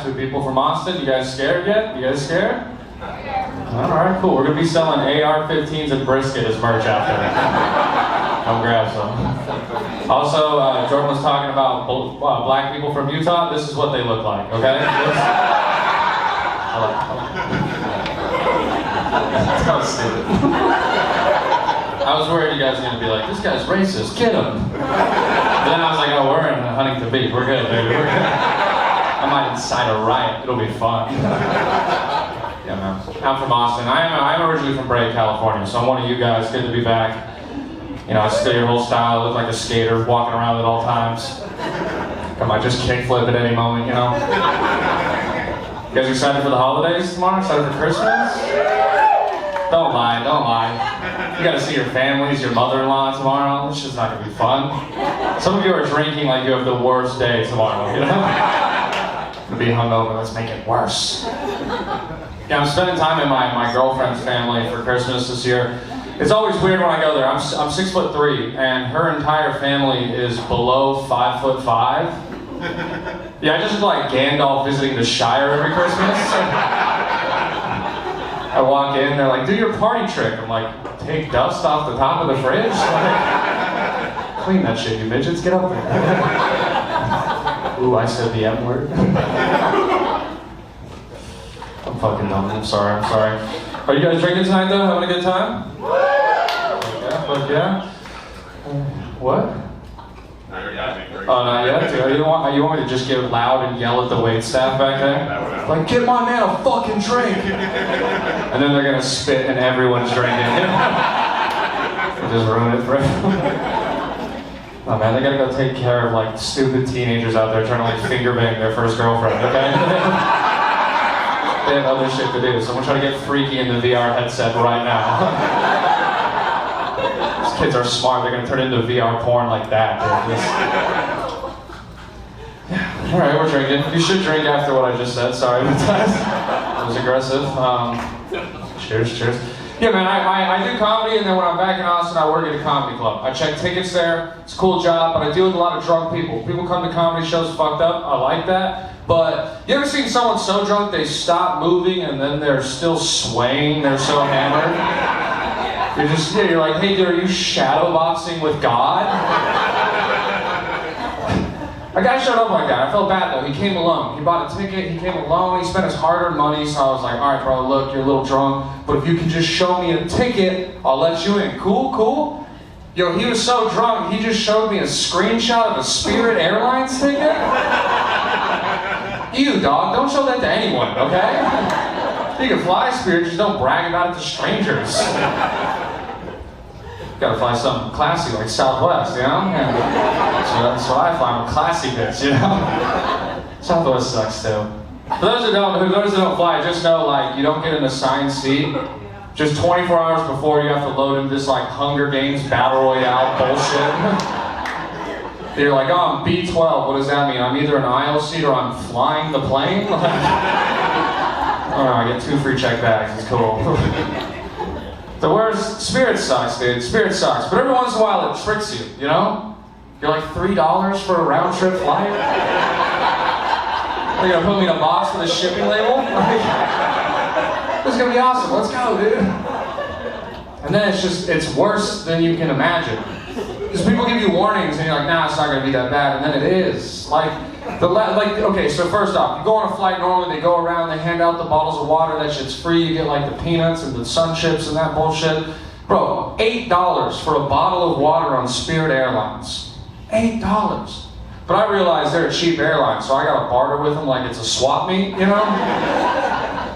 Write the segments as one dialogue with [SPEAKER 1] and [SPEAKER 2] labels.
[SPEAKER 1] got two people from Austin. You guys scared yet? You guys scared? Alright, cool. We're going to be selling AR-15s and brisket as merch after that. Come grab some. Also, Jordan was talking about black people from Utah. This is what they look like, okay? That was stupid. I was worried you guys were going to be like, this guy's racist, get him. But then I was like, oh, we're in Huntington Beach. We're good, baby. We're good. I might incite a riot. It'll be fun. Yeah, man. I'm from Austin. I'm originally from Brea, California, so I'm one of you guys. Good to be back. You know, I steal your whole style. I look like a skater walking around at all times. I might just kickflip at any moment, you know? You guys excited for the holidays tomorrow? Excited for Christmas? Don't lie, don't lie. You gotta see your families, your mother-in-law tomorrow. This shit's not gonna be fun. Some of you are drinking like you have the worst day tomorrow, you know? To be hungover, let's make it worse. Yeah, I'm spending time in my girlfriend's family for Christmas this year. It's always weird when I go there. I'm 6'3", and her entire family is below 5'5". Yeah, I just look like Gandalf visiting the Shire every Christmas. I walk in, they're like, do your party trick. I'm like, take dust off the top of the fridge? Like, clean that shit, you midgets, get up there. Ooh, I said the M word. I'm fucking dumb, I'm sorry. Are you guys drinking tonight though? Having a good time? Fuck yeah. What? Oh, not yet? You want me to just get loud and yell at the waitstaff back there? Like, get my man a fucking drink! And then they're gonna spit and everyone's drinking. Just ruin it for everyone. Oh man, they gotta go take care of like stupid teenagers out there trying to like finger bang their first girlfriend, okay? They have other shit to do. Someone try to get freaky in the VR headset right now. These kids are smart, they're gonna turn into VR porn like that. Yeah. Alright, we're drinking. You should drink after what I just said, sorry about that. It was aggressive. Cheers. Yeah, man, I do comedy, and then when I'm back in Austin, I work at a comedy club. I check tickets there. It's a cool job, but I deal with a lot of drunk people. People come to comedy shows fucked up. I like that. But you ever seen someone so drunk they stop moving and then they're still swaying? They're so hammered. You're like, hey, dude, are you shadow boxing with God? A guy showed up like that. I felt bad though. He came alone. He bought a ticket. He came alone. He spent his hard-earned money. So I was like, all right, bro, look, you're a little drunk, but if you can just show me a ticket, I'll let you in. Cool? Yo, he was so drunk, he just showed me a screenshot of a Spirit Airlines ticket. Ew, dog, don't show that to anyone, okay? You can fly Spirit, just don't brag about it to strangers. Gotta fly something classy like Southwest, you know? Yeah. That's what I fly, I'm a classy bitch, you know? Southwest sucks too. For those that don't fly, just know like you don't get an assigned seat. Just 24 hours before, you have to load into this like Hunger Games Battle Royale bullshit. You're like, oh, I'm B-12, what does that mean? I'm either an aisle seat or I'm flying the plane? Oh, I get 2 free check bags, it's cool. The worst, Spirit sucks, dude, Spirit sucks. But every once in a while it tricks you, you know? You're like, $3 for a round trip flight? They're gonna put me in a box with a shipping label? This is gonna be awesome, let's go, dude. And then it's worse than you can imagine. Because people give you warnings and you're like, nah, it's not gonna be that bad, and then it is. Okay, so first off, you go on a flight normally, they go around, they hand out the bottles of water, that shit's free, you get like the peanuts and the sun chips and that bullshit. Bro, $8 for a bottle of water on Spirit Airlines. $8. But I realized they're a cheap airline, so I gotta barter with them like it's a swap meet, you know?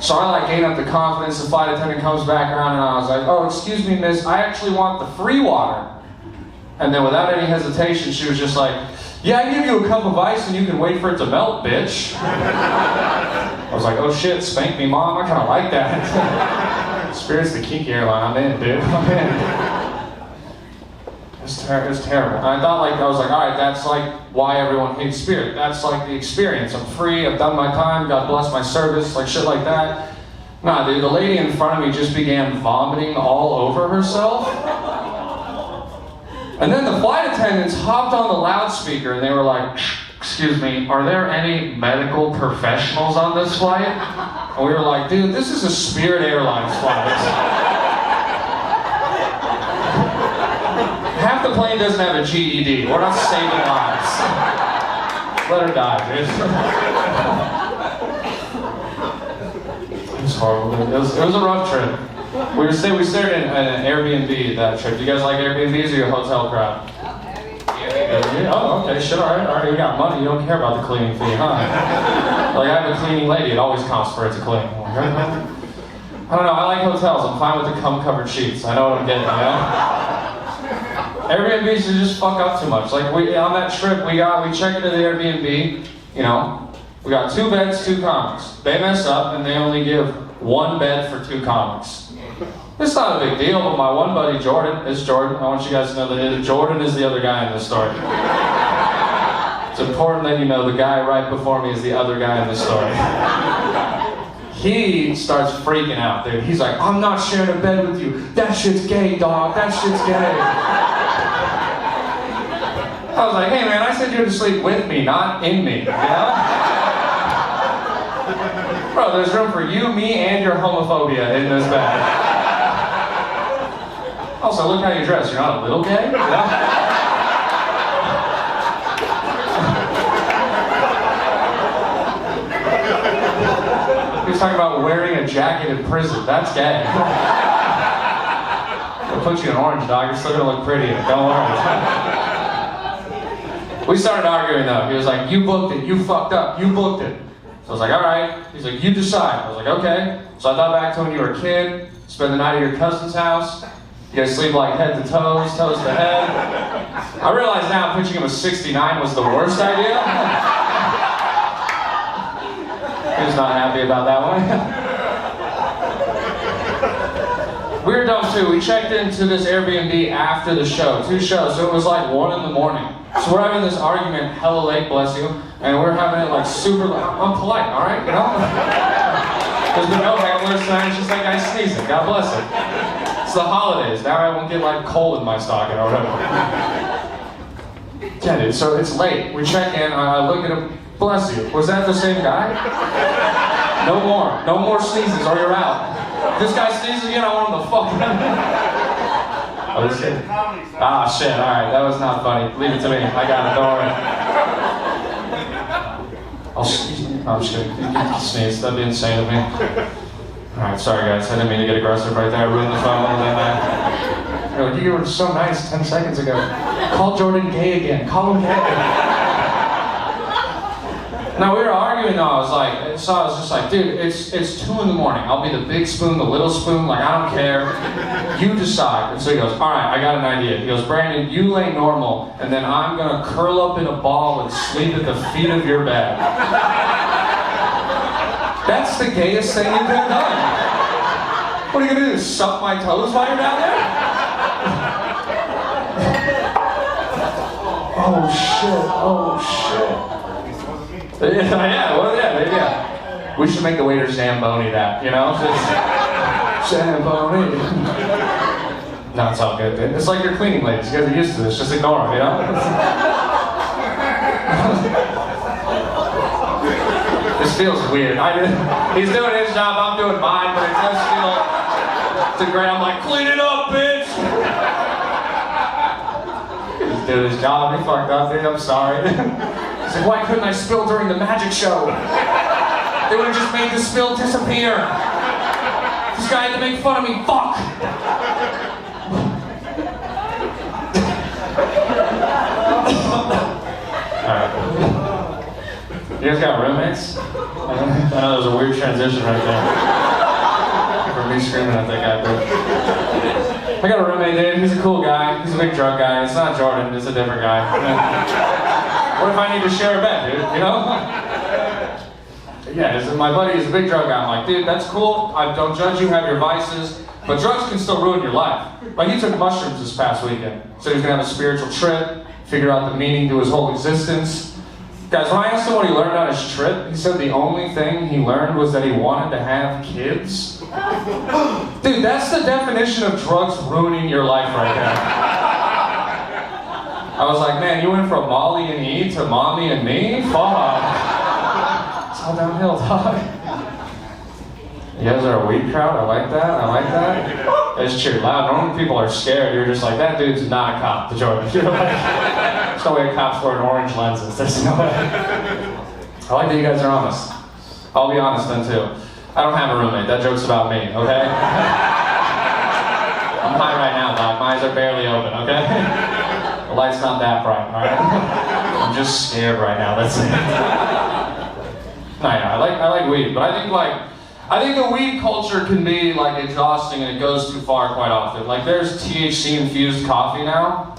[SPEAKER 1] So I like gain up the confidence, the flight attendant comes back around and I was like, oh, excuse me, miss, I actually want the free water. And then without any hesitation, she was just like, yeah, I give you a cup of ice and you can wait for it to melt, bitch. I was like, oh shit, spank me, mom, I kinda like that. Spirit's the kinky airline, I'm in, dude, I'm in. It was terrible. And I was like, all right, that's like why everyone hates Spirit. That's like the experience. I'm free, I've done my time, God bless my service, like shit like that. Nah, dude, the lady in front of me just began vomiting all over herself. And then the flight attendants hopped on the loudspeaker and they were like, excuse me, are there any medical professionals on this flight? And we were like, dude, this is a Spirit Airlines flight. Half the plane doesn't have a GED. We're not saving lives. Let her die, dude. It was horrible. It was a rough trip. We stayed in an Airbnb that trip. Do you guys like Airbnbs or you a hotel crowd? Yeah, oh, okay, sure, alright, you got money, you don't care about the cleaning fee, huh? Like, I have a cleaning lady, it always costs for it to clean. I don't know, I like hotels, I'm fine with the cum-covered sheets, I know what I'm getting, you know? Airbnbs just fuck up too much. Like, on that trip, we checked into the Airbnb, you know, we got 2 beds, 2 comics. They mess up, and they only give 1 bed for 2 comics. It's not a big deal, but my one buddy, Jordan, I want you guys to know that Jordan is the other guy in this story. It's important that you know the guy right before me is the other guy in this story. He starts freaking out, dude. He's like, I'm not sharing a bed with you. That shit's gay, dog. That shit's gay. I was like, hey man, I said you were to sleep with me, not in me, you know? Bro, there's room for you, me, and your homophobia in this bed. Also, look how you dress. You're not a little gay? You know? He was talking about wearing a jacket in prison. That's gay. I'll put you in orange, dog. You're still gonna look pretty in it. Don't worry. We started arguing though. He was like, you booked it. You fucked up. You booked it. So I was like, all right. He's like, you decide. I was like, okay. So I thought back to when you were a kid, spend the night at your cousin's house. You guys sleep like head to toes, toes to head. I realize now pitching him a 69 was the worst idea. He was not happy about that one. We were dumb too. We checked into this Airbnb after the show, 2 shows, so it was like 1 in the morning. So we're having this argument, hella late, bless you, and we're having it like super late. I'm polite, alright, you know? There's been no handlers tonight, it's just that guy sneezing, God bless him. It's the holidays. Now I won't get like coal in my stocking or whatever. Yeah, dude, so it's late. We check in, I look at him, bless you. Was that the same guy? No more. No more sneezes or you're out. This guy sneezes again, I want him to fuck him. Oh, this shit. Ah, shit, alright, that was not funny. Leave it to me. I got it, don't worry. I'm just kidding. You can sneeze, that'd be insane of me. Alright, sorry guys, I didn't mean to get aggressive right there. I ruined the phone and then you were so nice 10 seconds ago. Call Jordan gay again. Call him gay. Now we were arguing though, I was just like, dude, it's 2 in the morning. I'll be the big spoon, the little spoon, like I don't care. You decide. And so he goes, alright, I got an idea. He goes, Brandon, you lay normal, and then I'm gonna curl up in a ball and sleep at the feet of your bed. That's the gayest thing you could have done. What are you gonna do? Suck my toes while you're down there? Oh shit. Yeah. We should make the waiter Zamboni that, you know? Just Zamboni. No, it's all good, dude. It's like your cleaning ladies. You guys are used to this. Just ignore them, you know? This feels weird. He's doing his job, I'm doing mine, but it does feel to great. I'm like, clean it up, bitch! He's doing his job, he fucked up, dude, I'm sorry. He's like, why couldn't I spill during the magic show? They would have just made the spill disappear. This guy had to make fun of me, fuck! Alright. You guys got roommates? I know there was a weird transition right there. From me screaming at that guy, but I got a roommate, dude. He's a cool guy. He's a big drug guy. It's not Jordan, it's a different guy. What if I need to share a bed, dude? You know? Yeah, my buddy is a big drug guy. I'm like, dude, that's cool. I don't judge you, have your vices, but drugs can still ruin your life. Like, he took mushrooms this past weekend. So he's gonna have a spiritual trip, figure out the meaning to his whole existence. Guys, when I asked him what he learned on his trip, he said the only thing he learned was that he wanted to have kids. Dude, that's the definition of drugs ruining your life right there. I was like, man, you went from Molly and E to Mommy and me? Fuck. It's all downhill, dog. You guys are a weed crowd? I like that. I like that. It's cheered loud. Normally people are scared. You're just like, that dude's not a cop, the Jordan. You're like, there's no way a cop's wearing orange lenses. There's no way. I like that you guys are honest. I'll be honest then too. I don't have a roommate. That joke's about me, okay? I'm high right now, dog. My eyes are barely open, okay? The light's not that bright, alright? I'm just scared right now, that's it. No, yeah, I like weed, but I think the weed culture can be like exhausting and it goes too far quite often. Like there's THC infused coffee now.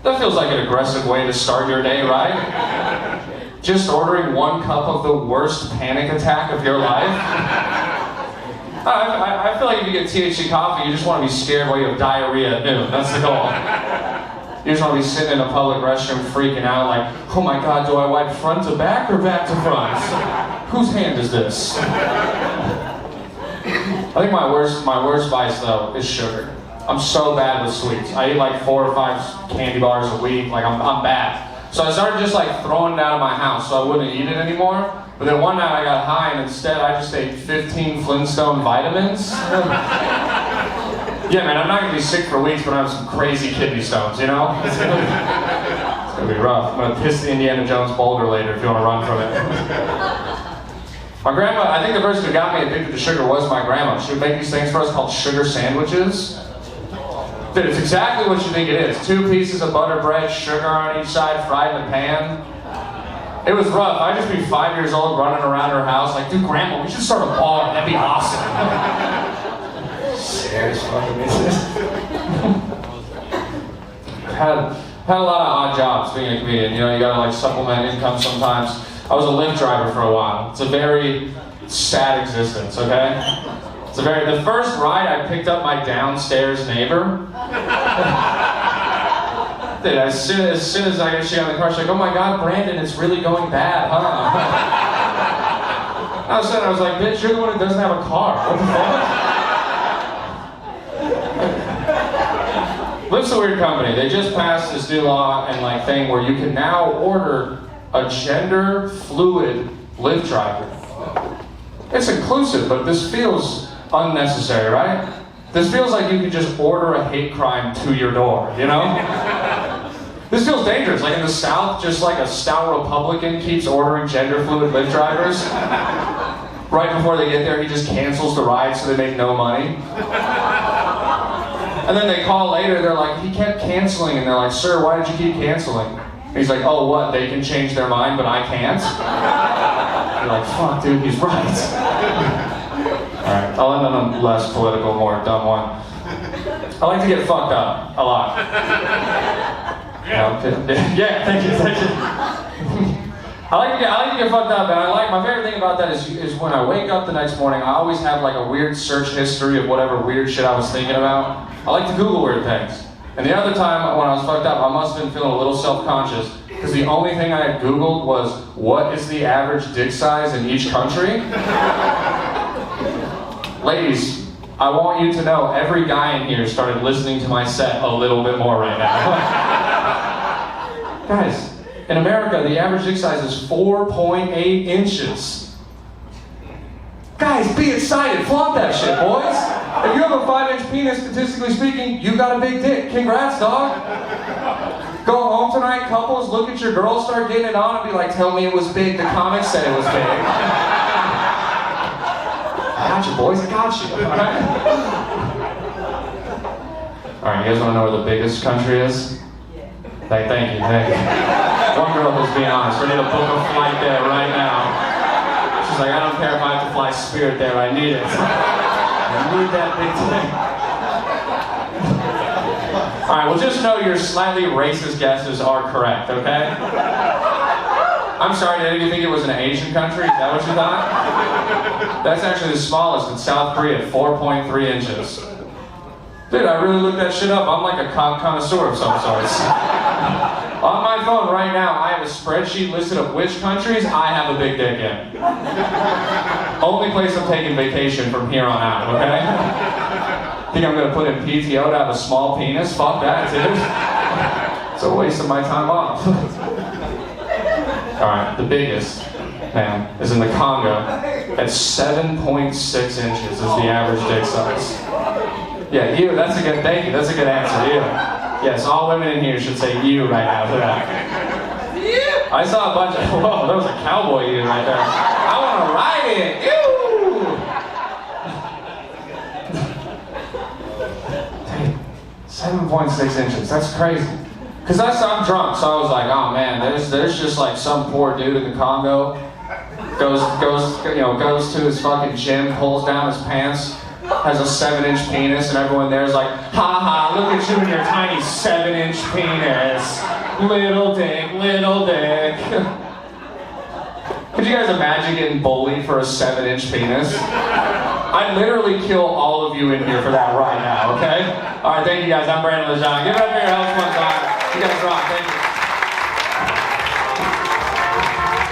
[SPEAKER 1] That feels like an aggressive way to start your day, right? Just ordering 1 cup of the worst panic attack of your life. I feel like if you get THC coffee, you just want to be scared while you have diarrhea at noon. That's the goal. You just want to be sitting in a public restroom freaking out like, oh my god, do I wipe front to back or back to front? Whose hand is this? I think my worst vice though is sugar. I'm so bad with sweets. I eat like 4 or 5 candy bars a week. Like I'm bad. So I started just like throwing it out of my house so I wouldn't eat it anymore. But then one night I got high and instead I just ate 15 Flintstone vitamins. Yeah, man, I'm not gonna be sick for weeks, but I have some crazy kidney stones, you know? It's gonna be rough. I'm gonna piss the Indiana Jones boulder later if you wanna run from it. My grandma, I think the person who got me addicted to sugar was my grandma. She would make these things for us called sugar sandwiches. Dude, it's exactly what you think it is. 2 pieces of butter bread, sugar on each side, fried in the pan. It was rough. I'd just be 5 years old running around her house like, dude, grandma, we should start a bar. That'd be awesome. Serious fucking business. had a lot of odd jobs being a comedian. You know, you gotta like supplement income sometimes. I was a Lyft driver for a while. It's a very sad existence, okay? The first ride I picked up my downstairs neighbor. Dude, as soon as I get she on the car, she's like, oh my god, Brandon, it's really going bad, huh? I was like, bitch, you're the one who doesn't have a car. What the fuck? Lyft's a weird company. They just passed this new law and like thing where you can now order a gender fluid Lyft driver. It's inclusive, but this feels unnecessary, right? This feels like you could just order a hate crime to your door, you know? This feels dangerous. Like in the South, just like a stout Republican keeps ordering gender fluid Lyft drivers. Right before they get there, he just cancels the ride so they make no money. And then they call later, they're like, he kept canceling, and they're like, sir, why did you keep canceling? And he's like, oh, what, they can change their mind, but I can't? You're like, fuck, dude, he's right. Alright, I'll end on a less political, more dumb one. I like to get fucked up, a lot. Yeah, thank you. I like to get fucked up, and my favorite thing about that is when I wake up the next morning, I always have like a weird search history of whatever weird shit I was thinking about. I like to Google weird things. And the other time when I was fucked up, I must have been feeling a little self-conscious, because the only thing I had Googled was, what is the average dick size in each country? Ladies, I want you to know every guy in here started listening to my set a little bit more right now. Guys, in America, the average dick size is 4.8 inches. Guys, be excited. Flaunt that shit, boys. If you have a 5-inch penis, statistically speaking, you got a big dick. Congrats, dog. Go home tonight, couples, look at your girl, start getting it on, and be like, tell me it was big. The comics said it was big. I got you, boys. I got you. Alright, you guys want to know where the biggest country is? Thank you. One girl was being honest. Ready to book a flight there right now. She's like, I don't care if I have to fly Spirit there. I need it. I need that big thing. Alright, well just know your slightly racist guesses are correct, okay? I'm sorry, did you think it was an Asian country? Is that what you thought? That's actually the smallest in South Korea, 4.3 inches. Dude, I really looked that shit up. I'm like a connoisseur of some sorts. On my phone right now, I have a spreadsheet listed of which countries I have a big dick in. Only place I'm taking vacation from here on out, okay? Think I'm gonna put in PTO to have a small penis? Fuck that, dude. It's a waste of my time off. Alright, the biggest, man, is in the Congo. At 7.6 inches is the average dick size. Yeah, you, that's a good, thank you, that's a good answer, you. Yes, all women in here should say you right now for that. I saw a bunch of, whoa, that was a cowboy you right there. I want to ride it, ew! Dang, 7.6 inches, that's crazy. Because I'm drunk, so I was like, oh man, there's just like some poor dude in the Congo, goes to his fucking gym, pulls down his pants, has a 7-inch penis, and everyone there's like, ha ha, look at you and your tiny 7-inch penis. Little dick, little dick. Could you guys imagine getting bullied for a 7-inch penis? I'd literally kill all of you in here for that right now, okay? Alright, thank you guys, I'm Brandon Legendre. Give it up for your host one time. You guys rock, thank you.